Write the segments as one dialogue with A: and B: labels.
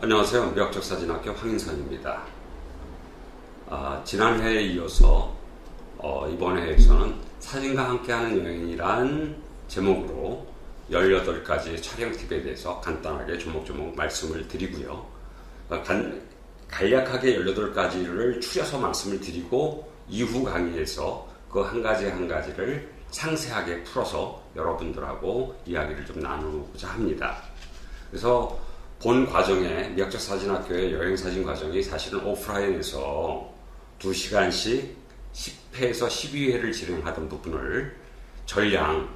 A: 안녕하세요. 미학적사진학교 황인선입니다. 지난 회에 이어서 이번 회에서는 사진과 함께하는 여행이란 제목으로 18가지 촬영 팁에 대해서 간단하게 조목조목 말씀을 드리고요. 간략하게 18가지를 추려서 말씀을 드리고 이후 강의에서 그 한 가지 한 가지를 상세하게 풀어서 여러분들하고 이야기를 좀 나누고자 합니다. 그래서 본 과정에 미학적사진학교의 여행사진 과정이 사실은 오프라인에서 2시간씩 10회에서 12회를 진행하던 부분을 전량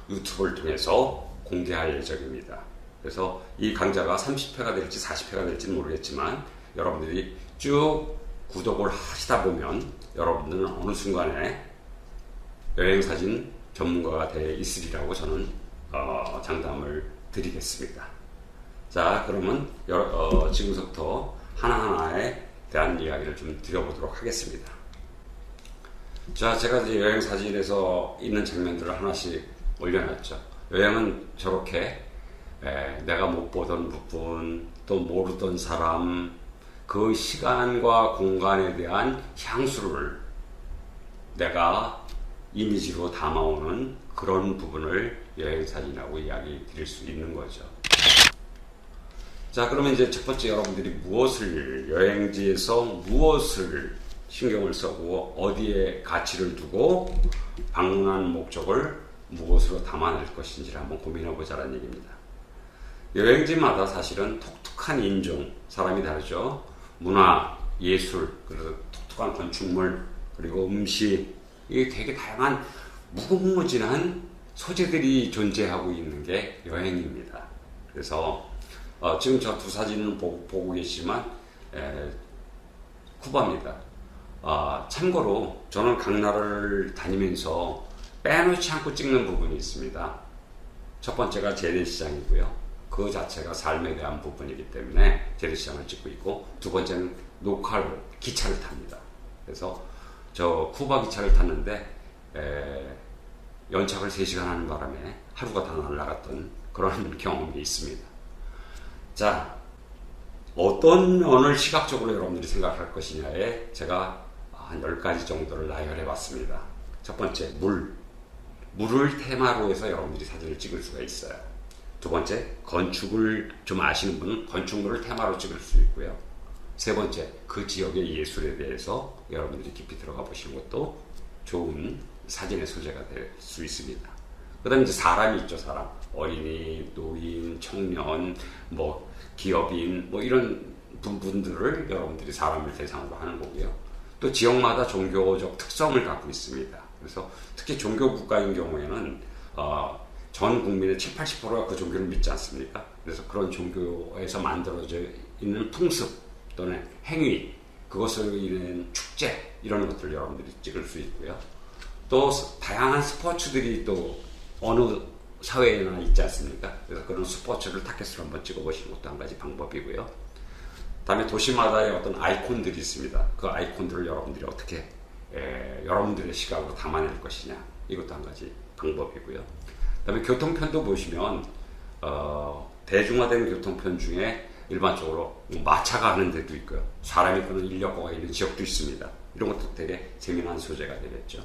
A: 유튜브를 통해서 공개할 예정입니다. 그래서 이 강좌가 30회가 될지 40회가 될지는 모르겠지만 여러분들이 쭉 구독을 하시다 보면 여러분들은 어느 순간에 여행사진 전문가가 되어 있으리라고 저는 장담을 드리겠습니다. 자, 그러면 지금부터 하나하나에 대한 이야기를 좀 드려보도록 하겠습니다. 자, 제가 이제 여행 사진에서 있는 장면들을 하나씩 올려놨죠. 여행은 저렇게 내가 못 보던 부분, 또 모르던 사람, 그 시간과 공간에 대한 향수를 내가 이미지로 담아오는 그런 부분을 여행 사진이라고 이야기 드릴 수 있는 거죠. 자, 그러면 이제 첫 번째 여러분들이 여행지에서 무엇을 신경을 쓰고 어디에 가치를 두고 방문한 목적을 무엇으로 담아낼 것인지를 한번 고민해 보자는 얘기입니다. 여행지마다 사실은 독특한 인종, 사람이 다르죠. 문화, 예술, 그리고 독특한 건축물, 그리고 음식, 이게 되게 다양한 무궁무진한 소재들이 존재하고 있는 게 여행입니다. 그래서 지금 저 두 사진을 보고 계시지만 쿠바입니다. 참고로 저는 각 나라를 다니면서 빼놓지 않고 찍는 부분이 있습니다. 첫 번째가 재래시장이고요. 그 자체가 삶에 대한 부분이기 때문에 재래시장을 찍고 있고, 두 번째는 로컬 기차를 탑니다. 그래서 저 쿠바 기차를 탔는데 연착을 3시간 하는 바람에 하루가 다 날아갔던 그런 경험이 있습니다. 자, 어떤 면을 시각적으로 여러분들이 생각할 것이냐에 제가 한 10가지 정도를 나열해 봤습니다. 첫 번째, 물을 테마로 해서 여러분들이 사진을 찍을 수가 있어요. 두 번째, 건축을 좀 아시는 분은 건축물을 테마로 찍을 수 있고요. 세 번째, 그 지역의 예술에 대해서 여러분들이 깊이 들어가 보시는 것도 좋은 사진의 소재가 될 수 있습니다. 그 다음에 이제 사람이 있죠, 사람. 어린이, 노인, 청년, 기업인, 이런 분들을 여러분들이 사람을 대상으로 하는 거고요. 또 지역마다 종교적 특성을 갖고 있습니다. 그래서 특히 종교 국가인 경우에는 전 국민의 70~80%가 그 종교를 믿지 않습니까? 그래서 그런 종교에서 만들어져 있는 풍습 또는 행위, 그것으로 인한 축제, 이런 것들을 여러분들이 찍을 수 있고요. 또 다양한 스포츠들이 또 어느 사회에나 있지 않습니까? 그래서 그런 스포츠를 타켓으로 한번 찍어보시는 것도 한 가지 방법이고요. 다음에 도시마다의 어떤 아이콘들이 있습니다. 그 아이콘들을 여러분들이 어떻게 여러분들의 시각으로 담아낼 것이냐, 이것도 한 가지 방법이고요. 다음에 교통편도 보시면 대중화된 교통편 중에 일반적으로 마차가 하는 데도 있고요. 사람이 끄는 인력거가 있는 지역도 있습니다. 이런 것도 되게 재미난 소재가 되겠죠.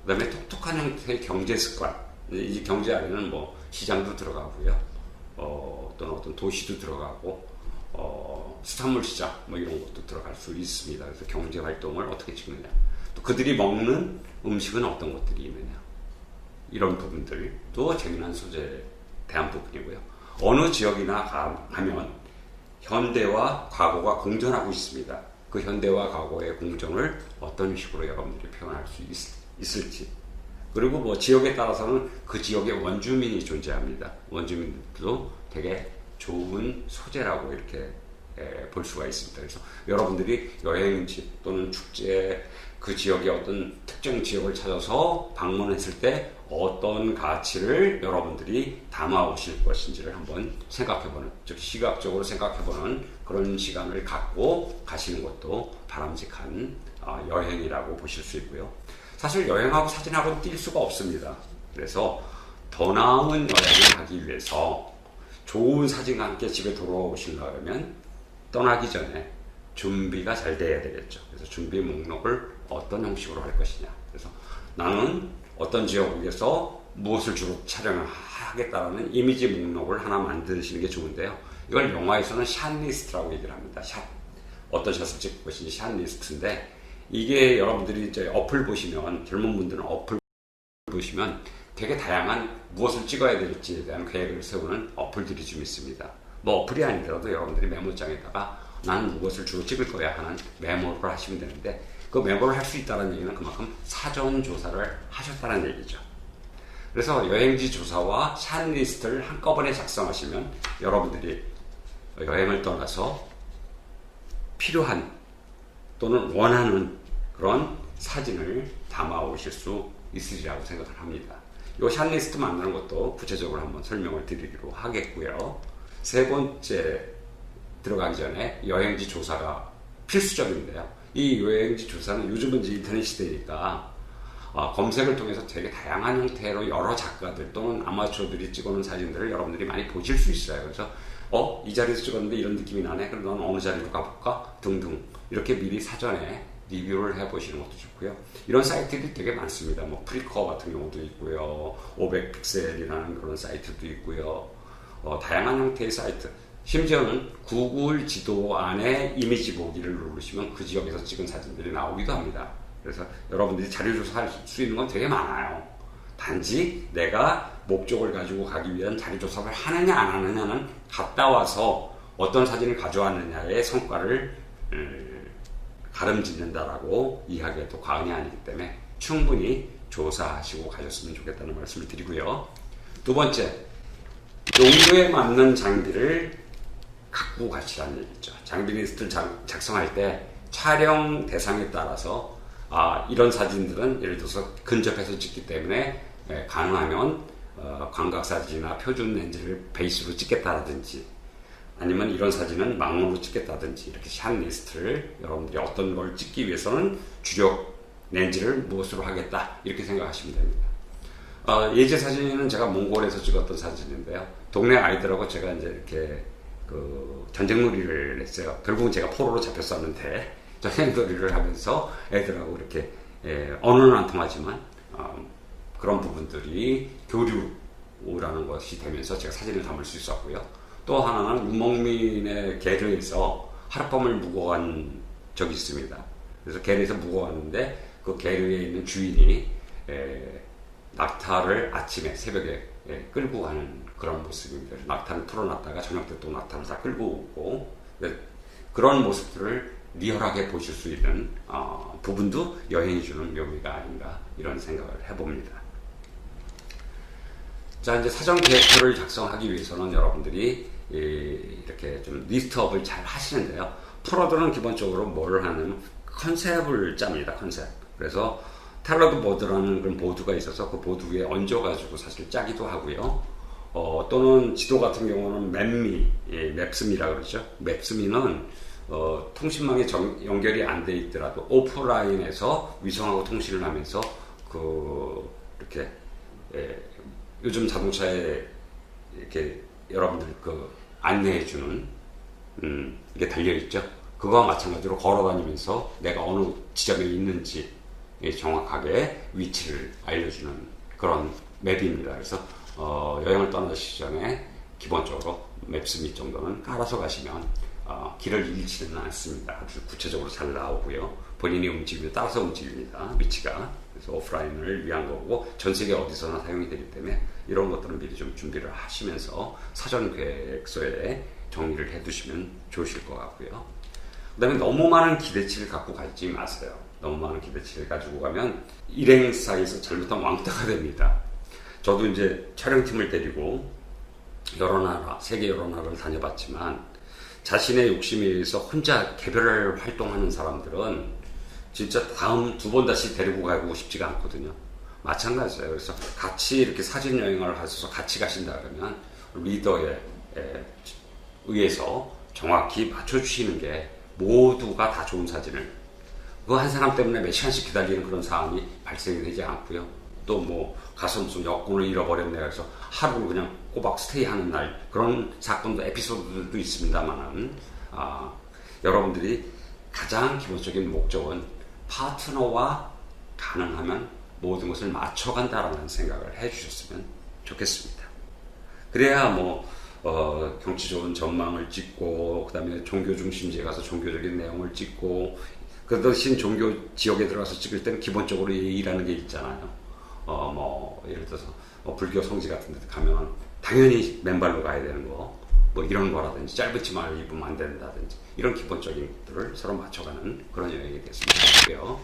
A: 그 다음에 독특한 형태의 경제 습관, 이 경제 안에는 시장도 들어가고요. 또는 어떤 도시도 들어가고, 수산물 시장, 이런 것도 들어갈 수 있습니다. 그래서 경제 활동을 어떻게 찍느냐. 또 그들이 먹는 음식은 어떤 것들이 있느냐. 이런 부분들도 재미난 소재에 대한 부분이고요. 어느 지역이나 가면 현대와 과거가 공존하고 있습니다. 그 현대와 과거의 공존을 어떤 식으로 여러분들이 표현할 수 있을지. 그리고 지역에 따라서는 그 지역의 원주민이 존재합니다. 원주민들도 되게 좋은 소재라고 이렇게 볼 수가 있습니다. 그래서 여러분들이 여행지 또는 축제, 그 지역의 어떤 특정 지역을 찾아서 방문했을 때 어떤 가치를 여러분들이 담아오실 것인지를 한번 생각해보는, 즉 시각적으로 생각해보는 그런 시간을 갖고 가시는 것도 바람직한 여행이라고 보실 수 있고요. 사실 여행하고 사진하고는 뛸 수가 없습니다. 그래서 더 나은 여행을 하기 위해서 좋은 사진과 함께 집에 돌아오시려 그러면 떠나기 전에 준비가 잘 돼야 되겠죠. 그래서 준비 목록을 어떤 형식으로 할 것이냐. 그래서 나는 어떤 지역에서 무엇을 주로 촬영을 하겠다라는 이미지 목록을 하나 만드시는 게 좋은데요. 이걸 영화에서는 샷 리스트라고 얘기를 합니다. 샷. 어떤 샷을 찍을 것인지 샷 리스트인데, 이게 여러분들이 이제 어플 보시면, 젊은 분들은 어플 보시면 되게 다양한 무엇을 찍어야 될지에 대한 계획을 세우는 어플들이 좀 있습니다. 뭐 어플이 아니더라도 여러분들이 메모장에다가 나는 무엇을 주로 찍을 거야 하는 메모를 하시면 되는데, 그 메모를 할 수 있다는 얘기는 그만큼 사전 조사를 하셨다는 얘기죠. 그래서 여행지 조사와 샷 리스트를 한꺼번에 작성하시면 여러분들이 여행을 떠나서 필요한 또는 원하는 그런 사진을 담아 오실 수 있으리라고 생각을 합니다. 이 샷 리스트 만드는 것도 구체적으로 한번 설명을 드리기로 하겠고요. 세 번째, 들어가기 전에 여행지 조사가 필수적인데요. 이 여행지 조사는 요즘은 이제 인터넷 시대니까 검색을 통해서 되게 다양한 형태로 여러 작가들 또는 아마추어들이 찍어놓은 사진들을 여러분들이 많이 보실 수 있어요. 그래서 이 자리에서 찍었는데 이런 느낌이 나네. 그럼 넌 어느 자리로 가볼까? 등등 이렇게 미리 사전에 리뷰를 해보시는 것도 좋고요. 이런 사이트들이 되게 많습니다. 뭐 프리커 같은 경우도 있고요. 500픽셀이라는 그런 사이트도 있고요. 다양한 형태의 사이트. 심지어는 구글 지도 안에 이미지 보기를 누르시면 그 지역에서 찍은 사진들이 나오기도 합니다. 그래서 여러분들이 자료 조사할 수 있는 건 되게 많아요. 단지 내가 목적을 가지고 가기 위한 자료 조사를 하느냐 안 하느냐는 갔다 와서 어떤 사진을 가져왔느냐의 성과를 가름짓는다라고 이야기해도 과언이 아니기 때문에 충분히 조사하시고 가셨으면 좋겠다는 말씀을 드리고요. 두 번째, 용도에 맞는 장비를 갖고 가시라는 얘기죠. 장비 리스트를 작성할 때 촬영 대상에 따라서 이런 사진들은 예를 들어서 근접해서 찍기 때문에 가능하면 광각사진이나 표준 렌즈를 베이스로 찍겠다라든지, 아니면 이런 사진은 망원으로 찍겠다든지, 이렇게 샷 리스트를 여러분들이 어떤 걸 찍기 위해서는 주력 렌즈를 무엇으로 하겠다 이렇게 생각하시면 됩니다. 예제 사진은 제가 몽골에서 찍었던 사진인데요. 동네 아이들하고 제가 이제 이렇게 전쟁놀이를 했어요. 결국은 제가 포로로 잡혔었는데 전쟁놀이를 하면서 애들하고 이렇게 언어는 안 통하지만 그런 부분들이 교류라는 것이 되면서 제가 사진을 담을 수 있었고요. 또 하나는 유목민의 게르에서 하룻밤을 묵어간 적이 있습니다. 그래서 게르에서 묵어갔는데 그 게르에 있는 주인이 낙타를 아침에 새벽에 끌고 가는 그런 모습입니다. 낙타를 풀어놨다가 저녁 때 또 낙타를 다 끌고 오고, 그런 모습들을 리얼하게 보실 수 있는 부분도 여행이 주는 묘미가 아닌가 이런 생각을 해봅니다. 자, 이제 사전 계획표를 작성하기 위해서는 여러분들이 이렇게 좀 리스트업을 잘 하시는데요. 프로들은 기본적으로 뭘 하냐면 컨셉을 짭니다. 컨셉. 그래서 탤러드 보드라는 그런 보드가 있어서 그 보드 위에 얹어가지고 사실 짜기도 하고요. 또는 지도 같은 경우는 맵스미라고 그러죠. 맵스미는 통신망에 연결이 안 돼 있더라도 오프라인에서 위성하고 통신을 하면서 이렇게 요즘 자동차에 이렇게 여러분들 안내해주는 이게 달려있죠. 그거와 마찬가지로 걸어다니면서 내가 어느 지점에 있는지 정확하게 위치를 알려주는 그런 맵입니다. 그래서 여행을 떠나시기 전에 기본적으로 맵스미 정도는 깔아서 가시면 길을 잃지는 않습니다. 아주 구체적으로 잘 나오고요. 본인이 움직이면 따라서 움직입니다. 위치가. 그래서 오프라인을 위한 거고 전 세계 어디서나 사용이 되기 때문에 이런 것들은 미리 좀 준비를 하시면서 사전 계획서에 정리를 해두시면 좋으실 것 같고요. 그 다음에 너무 많은 기대치를 갖고 가지 마세요. 너무 많은 기대치를 가지고 가면 일행 사이에서 잘못하면 왕따가 됩니다. 저도 이제 촬영팀을 데리고 여러 나라, 세계 여러 나라를 다녀봤지만 자신의 욕심에 의해서 혼자 개별 활동하는 사람들은 진짜 다음 두 번 다시 데리고 가고 싶지가 않거든요. 마찬가지예요. 그래서 같이 이렇게 사진 여행을 하셔서 같이 가신다 그러면 리더에 의해서 정확히 맞춰주시는 게 모두가 다 좋은 사진을, 그 한 사람 때문에 몇 시간씩 기다리는 그런 상황이 발생이 되지 않고요. 또 뭐 가서 무슨 여권을 잃어버렸네 그래서 하루 그냥 꼬박 스테이하는 날 그런 사건도 에피소드들도 있습니다만은 여러분들이 가장 기본적인 목적은 파트너와 가능하면 모든 것을 맞춰간다라는 생각을 해주셨으면 좋겠습니다. 그래야 경치 좋은 전망을 찍고 그다음에 종교 중심지에 가서 종교적인 내용을 찍고 그 대신 종교 지역에 들어가서 찍을 때는 기본적으로 예의라는 게 있잖아요. 예를 들어서 불교 성지 같은 데 가면 당연히 맨발로 가야 되는 거 이런 거라든지 짧은 치마를 입으면 안 된다든지 이런 기본적인 것들을 서로 맞춰가는 그런 여행이 됐으면 좋겠고요.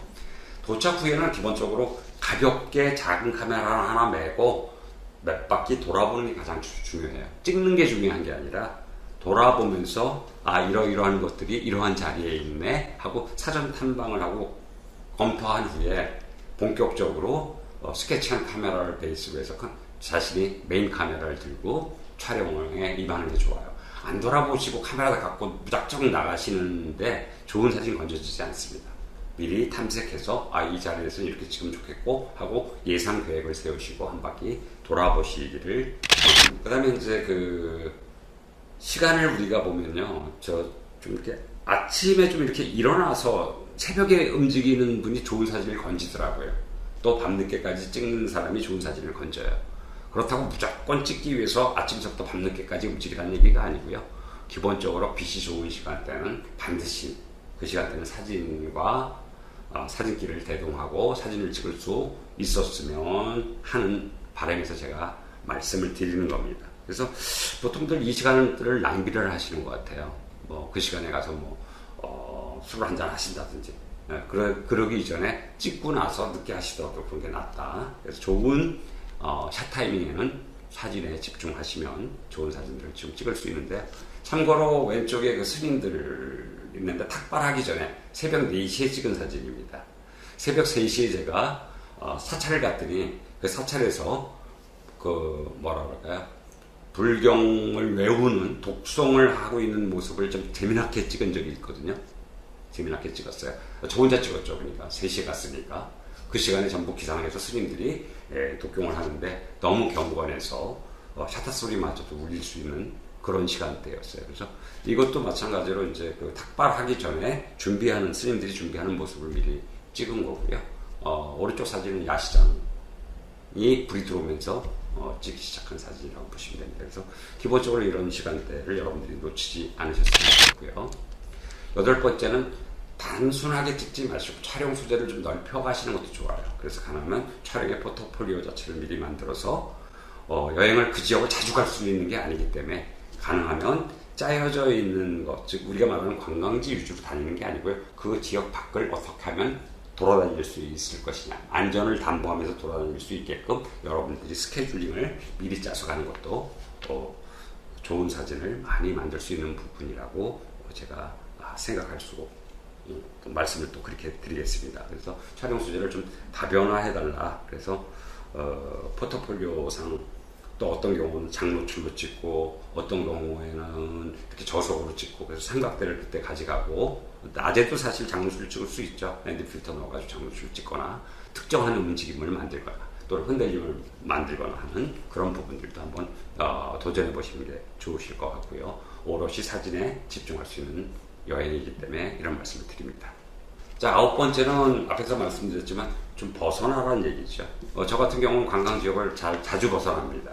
A: 도착 후에는 기본적으로 가볍게 작은 카메라 하나 메고 몇 바퀴 돌아보는 게 가장 중요해요. 찍는 게 중요한 게 아니라 돌아보면서 이러이러한 것들이 이러한 자리에 있네 하고 사전 탐방을 하고 검토한 후에 본격적으로 스케치한 카메라를 베이스로 해서 자신이 메인 카메라를 들고 촬영에 임하는 게 좋아요. 안 돌아보시고 카메라 갖고 무작정 나가시는데 좋은 사진 건져지지 않습니다. 미리 탐색해서 이 자리에서 이렇게 찍으면 좋겠고 하고 예상 계획을 세우시고 한 바퀴 돌아보시기를. 그 다음에 이제 시간을 우리가 보면요, 좀 이렇게 아침에 좀 이렇게 일어나서 새벽에 움직이는 분이 좋은 사진을 건지더라고요. 또 밤늦게까지 찍는 사람이 좋은 사진을 건져요. 그렇다고 무조건 찍기 위해서 아침부터 밤늦게까지 움직이라는 얘기가 아니고요. 기본적으로 빛이 좋은 시간대는 반드시 그 시간대는 사진과 사진기를 대동하고 사진을 찍을 수 있었으면 하는 바람에서 제가 말씀을 드리는 겁니다. 그래서 보통들 이 시간들을 낭비를 하시는 것 같아요. 그 시간에 가서 술을 한잔 하신다든지 그러기 이전에 찍고 나서 늦게 하시더라도 그런 게 낫다. 그래서 좋은 샷 타이밍에는 사진에 집중하시면 좋은 사진들을 지금 찍을 수 있는데, 참고로 왼쪽에 그 스님들 있는데 탁발하기 전에 새벽 4시에 찍은 사진입니다. 새벽 3시에 제가 사찰을 갔더니 그 사찰에서 불경을 외우는 독송을 하고 있는 모습을 좀 재미나게 찍은 적이 있거든요. 재미나게 찍었어요. 저 혼자 찍었죠. 그러니까 3시에 갔으니까 그 시간에 전부 기상해서 스님들이 독경을 하는데 너무 경건해서 샤타 소리마저도 울릴 수 있는 그런 시간대였어요. 그래서 이것도 마찬가지로 이제 탁발하기 전에 스님들이 준비하는 모습을 미리 찍은 거고요. 오른쪽 사진은 야시장이 불이 들어오면서 찍기 시작한 사진이라고 보시면 됩니다. 그래서 기본적으로 이런 시간대를 여러분들이 놓치지 않으셨으면 좋겠고요. 8번째는 단순하게 찍지 마시고 촬영 소재를 좀 넓혀 가시는 것도 좋아요. 그래서 가능하면 촬영의 포트폴리오 자체를 미리 만들어서 여행을 그 지역을 자주 갈 수 있는 게 아니기 때문에 가능하면 짜여져 있는 것, 즉 우리가 말하는 관광지 위주로 다니는 게 아니고요. 그 지역 밖을 어떻게 하면 돌아다닐 수 있을 것이냐, 안전을 담보하면서 돌아다닐 수 있게끔 여러분들이 스케줄링을 미리 짜서 가는 것도 좋은 사진을 많이 만들 수 있는 부분이라고 제가 생각할 수 말씀을 또 그렇게 드리겠습니다. 그래서 촬영 소재를 좀 다변화해달라. 그래서 포트폴리오상 또 어떤 경우는 장노출로 찍고 어떤 경우에는 이렇게 저속으로 찍고 그래서 삼각대를 그때 가져가고 낮에도 사실 장노출을 찍을 수 있죠. 랜드 필터 넣어가지고 장노출을 찍거나 특정한 움직임을 만들거나 또는 흔들림을 만들거나 하는 그런 부분들도 한번 도전해 보시는 게 좋으실 것 같고요. 오롯이 사진에 집중할 수 있는 여행이기 때문에 이런 말씀을 드립니다. 자, 9번째는 앞에서 말씀드렸지만 좀 벗어나라는 얘기죠. 저 같은 경우는 관광지역을 자주 벗어납니다.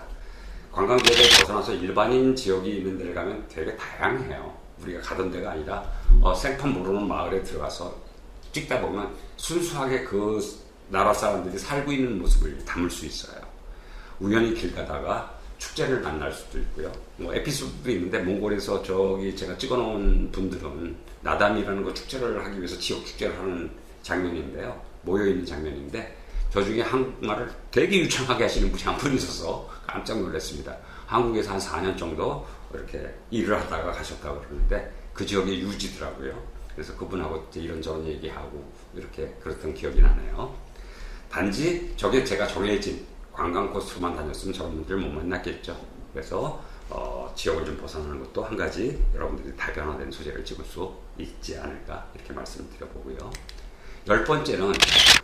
A: 관광지역을 벗어나서 일반인 지역이 있는 데를 가면 되게 다양해요. 우리가 가던 데가 아니라 생판 모르는 마을에 들어가서 찍다 보면 순수하게 그 나라 사람들이 살고 있는 모습을 담을 수 있어요. 우연히 길 가다가 축제를 만날 수도 있고요. 에피소드도 있는데 몽골에서 제가 찍어놓은 분들은 나담이라는 거 축제를 하기 위해서 지역 축제를 하는 장면인데요. 모여있는 장면인데 저 중에 한국말을 되게 유창하게 하시는 분이 한 분 있어서 깜짝 놀랐습니다. 한국에서 한 4년 정도 이렇게 일을 하다가 가셨다고 그러는데 그 지역에 유지더라고요. 그래서 그분하고 이런저런 얘기하고 이렇게 그랬던 기억이 나네요. 단지 제가 정해진 관광 코스만 다녔으면 저런 분들 못 만났겠죠. 그래서 지역을 좀 벗어나는 것도 한 가지 여러분들이 다변화된 소재를 찍을 수 있지 않을까 이렇게 말씀을 드려보고요. 10번째는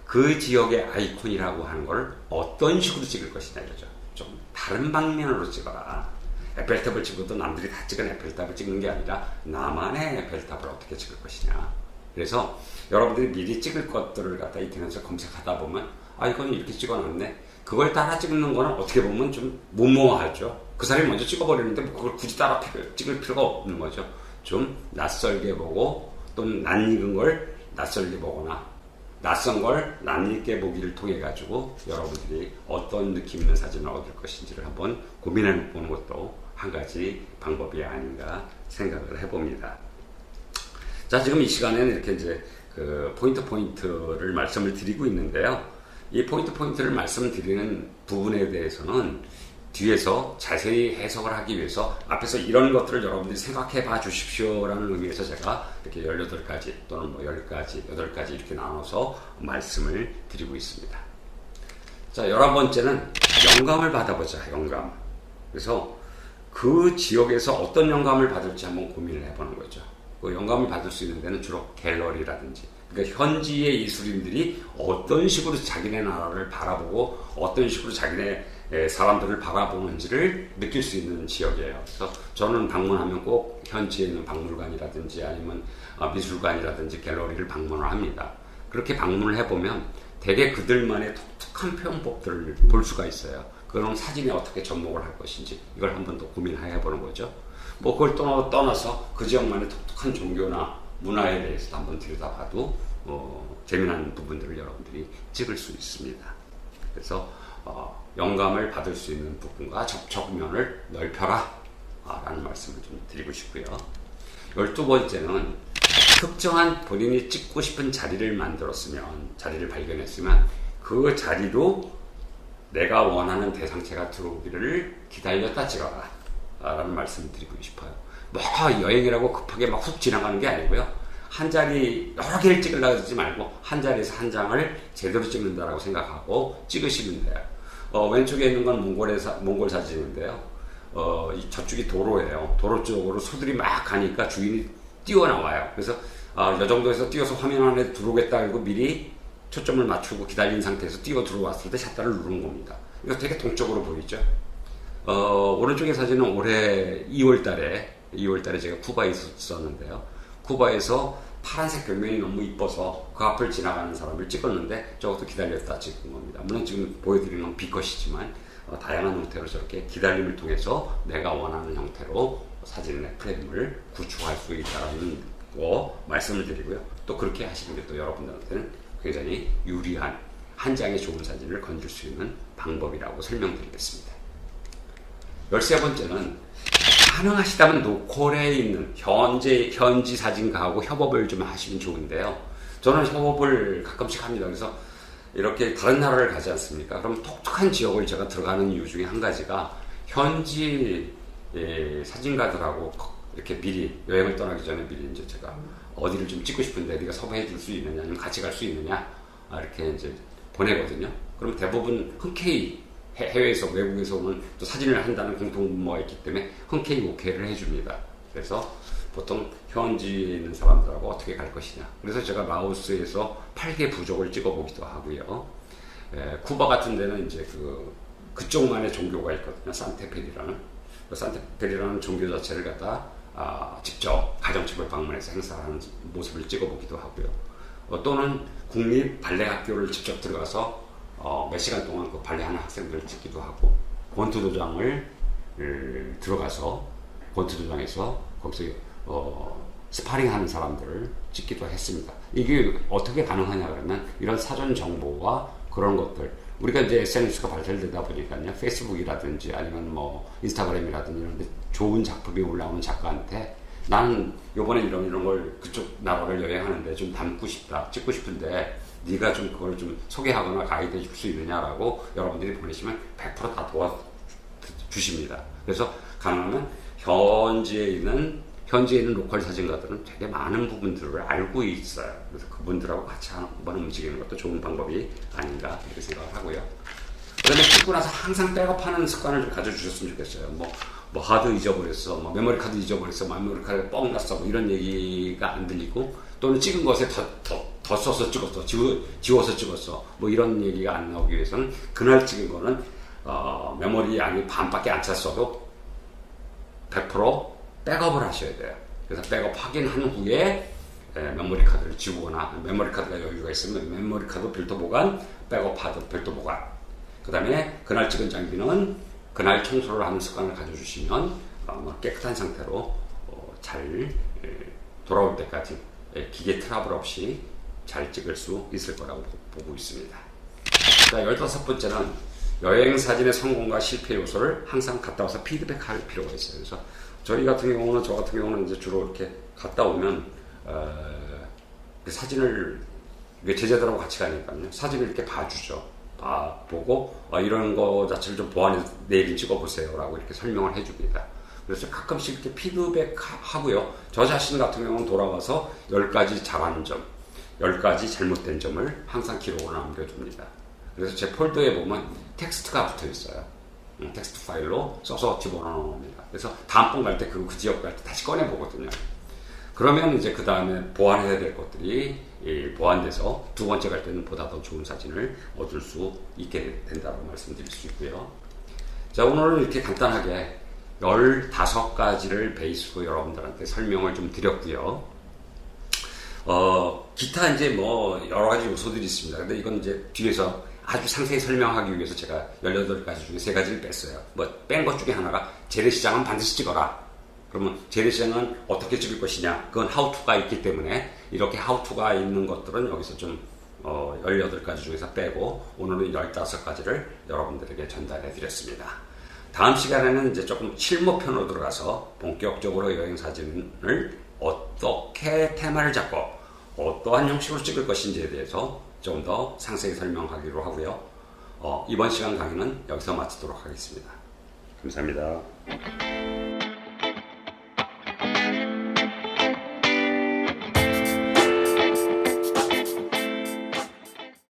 A: 그 지역의 아이콘이라고 하는 걸 어떤 식으로 찍을 것이냐 이거죠. 좀 다른 방면으로 찍어라. 에펠탑을 찍어도 남들이 다 찍은 에펠탑을 찍는 게 아니라 나만의 에펠탑을 어떻게 찍을 것이냐. 그래서 여러분들이 미리 찍을 것들을 갖다 인터넷에서 검색하다 보면 이건 이렇게 찍어놨네. 그걸 따라 찍는 거는 어떻게 보면 좀 무모하죠. 그 사람이 먼저 찍어버리는데 그걸 굳이 따라 찍을 필요가 없는 거죠. 좀 낯설게 보고 또는 낯익은 걸 낯설게 보거나 낯선 걸 낯익게 보기를 통해 가지고 여러분들이 어떤 느낌 있는 사진을 얻을 것인지를 한번 고민해 보는 것도 한 가지 방법이 아닌가 생각을 해봅니다. 자, 지금 이 시간에는 이렇게 이제 그 포인트를 말씀을 드리고 있는데요. 이 포인트를 말씀드리는 부분에 대해서는 뒤에서 자세히 해석을 하기 위해서 앞에서 이런 것들을 여러분들이 생각해 봐 주십시오라는 의미에서 제가 이렇게 18가지 또는 뭐 10가지, 8가지 이렇게 나눠서 말씀을 드리고 있습니다. 자, 11번째는 영감을 받아보자, 영감. 그래서 그 지역에서 어떤 영감을 받을지 한번 고민을 해보는 거죠. 그 영감을 받을 수 있는 데는 주로 갤러리라든지, 그러니까 현지의 예술인들이 어떤 식으로 자기네 나라를 바라보고 어떤 식으로 자기네 사람들을 바라보는지를 느낄 수 있는 지역이에요. 그래서 저는 방문하면 꼭 현지에 있는 박물관이라든지 아니면 미술관이라든지 갤러리를 방문을 합니다. 그렇게 방문을 해보면 대개 그들만의 독특한 표현법들을 볼 수가 있어요. 그런 사진에 어떻게 접목을 할 것인지 이걸 한번 더 고민해보는 거죠. 뭐 그걸 떠나서 그 지역만의 독특한 종교나 문화에 대해서도 한번 들여다봐도 재미난 부분들을 여러분들이 찍을 수 있습니다. 그래서 영감을 받을 수 있는 부분과 접촉면을 넓혀라 라는 말씀을 좀 드리고 싶고요. 12번째는 특정한 본인이 찍고 싶은 자리를 자리를 발견했으면 그 자리로 내가 원하는 대상체가 들어오기를 기다렸다 찍어라 라는 말씀을 드리고 싶어요. 뭐 여행이라고 급하게 막 훅 지나가는 게 아니고요. 한 자리 여러 개를 찍으려고 하지 말고 한 자리에서 한 장을 제대로 찍는다라고 생각하고 찍으시면 돼요. 왼쪽에 있는 건 몽골 사진인데요. 저쪽이 도로예요. 도로 쪽으로 소들이 막 가니까 주인이 뛰어나와요. 그래서 이 정도에서 뛰어서 화면 안에 들어오겠다 하고 미리 초점을 맞추고 기다린 상태에서 뛰어 들어왔을 때 샷다를 누르는 겁니다. 이거 되게 동적으로 보이죠? 오른쪽의 사진은 올해 2월달에 제가 쿠바에 있었는데요. 쿠바에서 파란색 벽면이 너무 이뻐서 그 앞을 지나가는 사람을 찍었는데 저것도 기다렸다 찍은 겁니다. 물론 지금 보여드리는 건 B컷이지만 다양한 형태로 저렇게 기다림을 통해서 내가 원하는 형태로 사진의 프레임을 구축할 수 있다는 거 말씀을 드리고요. 또 그렇게 하시는 게 또 여러분들한테는 굉장히 유리한 한 장의 좋은 사진을 건질 수 있는 방법이라고 설명드리겠습니다. 13번째는 가능하시다면 로컬에 있는 현지 사진가하고 협업을 좀 하시면 좋은데요. 저는 협업을 가끔씩 합니다. 그래서 이렇게 다른 나라를 가지 않습니까? 그럼 독특한 지역을 제가 들어가는 이유 중에 한 가지가 현지 사진가들하고 이렇게 미리 여행을 떠나기 전에 미리 이제 제가 어디를 좀 찍고 싶은데 네가 섭외해 줄 수 있느냐 아니면 같이 갈 수 있느냐 이렇게 이제 보내거든요. 그럼 대부분 흔쾌히 해외에서 외국에서 오는 또 사진을 한다는 공통분모가 있기 때문에 흔쾌히 오케이를 해줍니다. 그래서 보통 현지에 있는 사람들하고 어떻게 갈 것이냐. 그래서 제가 라오스에서 8개 부족을 찍어보기도 하고요. 쿠바 같은 데는 이제 그쪽만의 종교가 있거든요. 산테페리라는. 그 산테페리라는 종교 자체를 갖다 직접 가정집을 방문해서 행사하는 모습을 찍어보기도 하고요. 또는 국립 발레 학교를 직접 들어가서 몇 시간 동안 그 발레하는 학생들을 찍기도 하고 권투도장을 들어가서 권투도장에서 거기서 스파링하는 사람들을 찍기도 했습니다. 이게 어떻게 가능하냐 그러면 이런 사전 정보와 그런 것들 우리가 이제 SNS가 발달되다 보니까요 페이스북이라든지 아니면 뭐 인스타그램이라든지 이런 데 좋은 작품이 올라오는 작가한테 나는 요번에 이런 걸 그쪽 나라를 여행하는데 좀 담고 싶다 찍고 싶은데 네가 좀 그걸 좀 소개하거나 가이드 해줄 수 있느냐라고 여러분들이 보내시면 100% 다 도와주십니다. 그래서 가능하면 현지에 있는 로컬 사진가들은 되게 많은 부분들을 알고 있어요. 그래서 그분들하고 같이 한번 움직이는 것도 좋은 방법이 아닌가 이렇게 생각을 하고요. 그다음에 찍고 나서 항상 백업하는 습관을 좀 가져주셨으면 좋겠어요. 뭐 하드 잊어버렸어, 뭐 메모리 카드 잊어버렸어, 메모리 카드 뻥 났어, 뭐 이런 얘기가 안 들리고 또는 찍은 것에 더 써서 찍었어, 지워서 찍었어, 뭐 이런 얘기가 안 나오기 위해서는 그날 찍은 거는 메모리 양이 반밖에 안 찼어도 100% 백업을 하셔야 돼요. 그래서 백업 확인한 후에 메모리 카드를 지우거나, 메모리 카드가 여유가 있으면 메모리 카드 별도 보관, 백업 하드 별도 보관. 그 다음에 그날 찍은 장비는 그날 청소를 하는 습관을 가져주시면 깨끗한 상태로 잘 돌아올 때까지 기계 트러블 없이 잘 찍을 수 있을 거라고 보고 있습니다. 자, 15번째는 여행 사진의 성공과 실패 요소를 항상 갔다 와서 피드백할 필요가 있어요. 그래서 저 같은 경우는 이제 주로 이렇게 갔다 오면 그 사진을 제자들하고 같이 가니까요. 사진을 이렇게 봐주죠. 보고 이런 거 자체를 좀 보완해서 내일 찍어보세요라고 이렇게 설명을 해줍니다. 그래서 가끔씩 이렇게 피드백 하고요. 저 자신 같은 경우는 돌아와서 10가지 잘하는 점, 10가지 잘못된 점을 항상 기록을 남겨줍니다. 그래서 제 폴더에 보면 텍스트가 붙어 있어요. 텍스트 파일로 써서 집어넣습니다. 그래서 다음번 갈 때 그 지역 갈 때 다시 꺼내 보거든요. 그러면 이제 그 다음에 보완해야 될 것들이 보완돼서 두 번째 갈 때는 보다 더 좋은 사진을 얻을 수 있게 된다고 말씀드릴 수 있고요. 자, 오늘은 이렇게 간단하게 15가지를 베이스로 여러분들한테 설명을 좀 드렸고요. 기타 이제 뭐 여러 가지 요소들이 있습니다. 근데 이건 이제 뒤에서 아주 상세히 설명하기 위해서 제가 18가지 중에 3가지를 뺐어요. 뺀 것 중에 하나가 재래시장은 반드시 찍어라. 그러면 재래시장은 어떻게 찍을 것이냐. 그건 하우투가 있기 때문에 이렇게 하우투가 있는 것들은 여기서 좀 18가지 중에서 빼고 오늘은 15가지를 여러분들에게 전달해 드렸습니다. 다음 시간에는 이제 조금 실무편으로 들어가서 본격적으로 여행 사진을 어떻게 테마를 잡고 어떠한 형식으로 찍을 것인지에 대해서 좀 더 상세히 설명하기로 하고요. 이번 시간 강의는 여기서 마치도록 하겠습니다. 감사합니다.